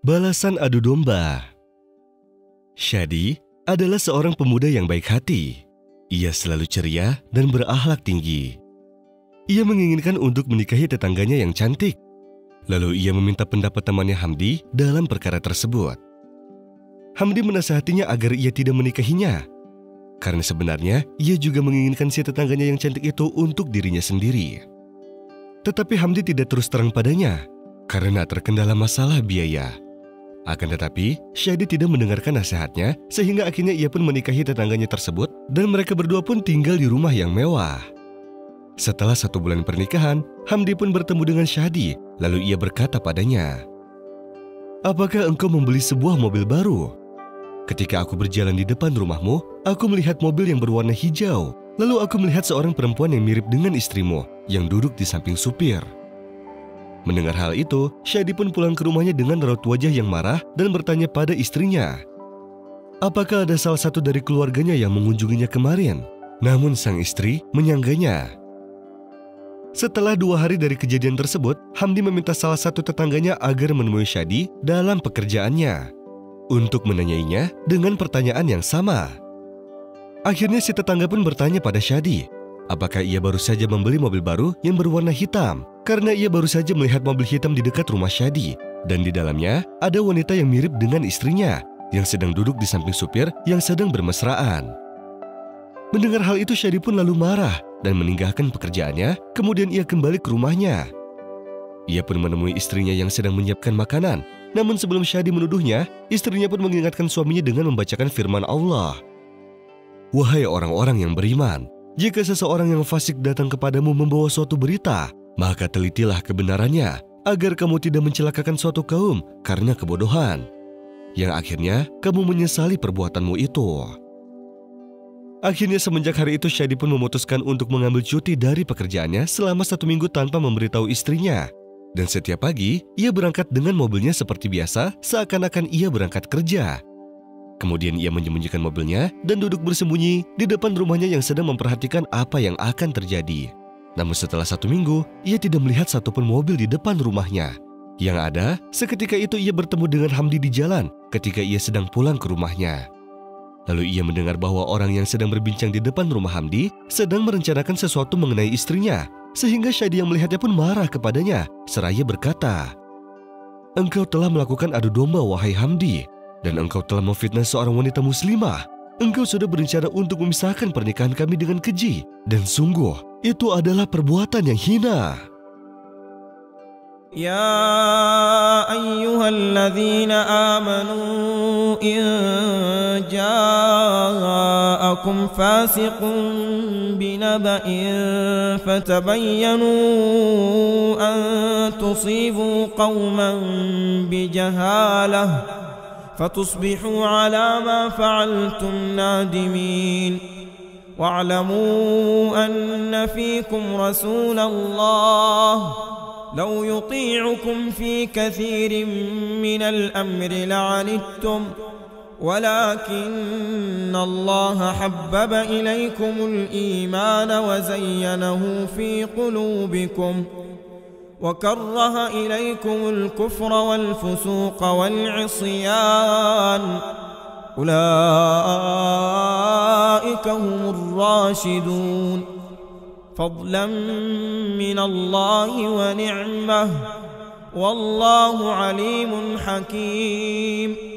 Balasan adu domba. Shadi adalah seorang pemuda yang baik hati. Ia selalu ceria dan berakhlak tinggi. Ia menginginkan untuk menikahi tetangganya yang cantik. Lalu ia meminta pendapat temannya Hamdi dalam perkara tersebut. Hamdi menasihatinya agar ia tidak menikahinya. Karena sebenarnya ia juga menginginkan si tetangganya yang cantik itu untuk dirinya sendiri. Tetapi Hamdi tidak terus terang padanya karena terkendala masalah biaya. Akan tetapi, Shadi tidak mendengarkan nasihatnya sehingga akhirnya ia pun menikahi tetangganya tersebut dan mereka berdua pun tinggal di rumah yang mewah. Setelah 1 bulan pernikahan, Hamdi pun bertemu dengan Shadi, lalu ia berkata padanya, "Apakah engkau membeli sebuah mobil baru? Ketika aku berjalan di depan rumahmu, aku melihat mobil yang berwarna hijau. Lalu aku melihat seorang perempuan yang mirip dengan istrimu yang duduk di samping supir." Mendengar hal itu, Shadi pun pulang ke rumahnya dengan raut wajah yang marah dan bertanya pada istrinya, apakah ada salah satu dari keluarganya yang mengunjunginya kemarin? Namun sang istri menyangganya. Setelah 2 hari dari kejadian tersebut, Hamdi meminta salah satu tetangganya agar menemui Shadi dalam pekerjaannya untuk menanyainya dengan pertanyaan yang sama. Akhirnya si tetangga pun bertanya pada Shadi, apakah ia baru saja membeli mobil baru yang berwarna hitam? Karena ia baru saja melihat mobil hitam di dekat rumah Shadi, dan di dalamnya ada wanita yang mirip dengan istrinya yang sedang duduk di samping supir yang sedang bermesraan. Mendengar hal itu, Shadi pun lalu marah dan meninggalkan pekerjaannya, kemudian ia kembali ke rumahnya. Ia pun menemui istrinya yang sedang menyiapkan makanan, namun sebelum Shadi menuduhnya, istrinya pun mengingatkan suaminya dengan membacakan firman Allah. "Wahai orang-orang yang beriman, jika seseorang yang fasik datang kepadamu membawa suatu berita, maka telitilah kebenarannya, agar kamu tidak mencelakakan suatu kaum karena kebodohan, yang akhirnya kamu menyesali perbuatanmu itu." Akhirnya semenjak hari itu Shadi pun memutuskan untuk mengambil cuti dari pekerjaannya selama 1 minggu tanpa memberitahu istrinya. Dan setiap pagi, ia berangkat dengan mobilnya seperti biasa, seakan-akan ia berangkat kerja. Kemudian ia menyembunyikan mobilnya dan duduk bersembunyi di depan rumahnya yang sedang memperhatikan apa yang akan terjadi. Namun setelah 1 minggu, ia tidak melihat satupun mobil di depan rumahnya. Yang ada, seketika itu ia bertemu dengan Hamdi di jalan ketika ia sedang pulang ke rumahnya. Lalu ia mendengar bahwa orang yang sedang berbincang di depan rumah Hamdi sedang merencanakan sesuatu mengenai istrinya, sehingga Shadi yang melihatnya pun marah kepadanya, seraya berkata, "Engkau telah melakukan adu domba, wahai Hamdi, dan engkau telah memfitnah seorang wanita muslimah. Engkau sudah berencana untuk memisahkan pernikahan kami dengan keji, dan sungguh itu adalah perbuatan yang hina." Ya ayyuhalladzina amanu in ja'akum fasiqun binaba'in fatabayyanu an tusibu qauman bijahalah fatusbihu ala ma fa'altum nadimin. Wa'lamu anna fikum rasulallah لو يطيعكم في كثير من الأمر لعنتم ولكن الله حبب إليكم الإيمان وزينه في قلوبكم وكره إليكم الكفر والفسوق والعصيان أولئك هم الراشدون فضلا من الله ونعمه والله عليم حكيم.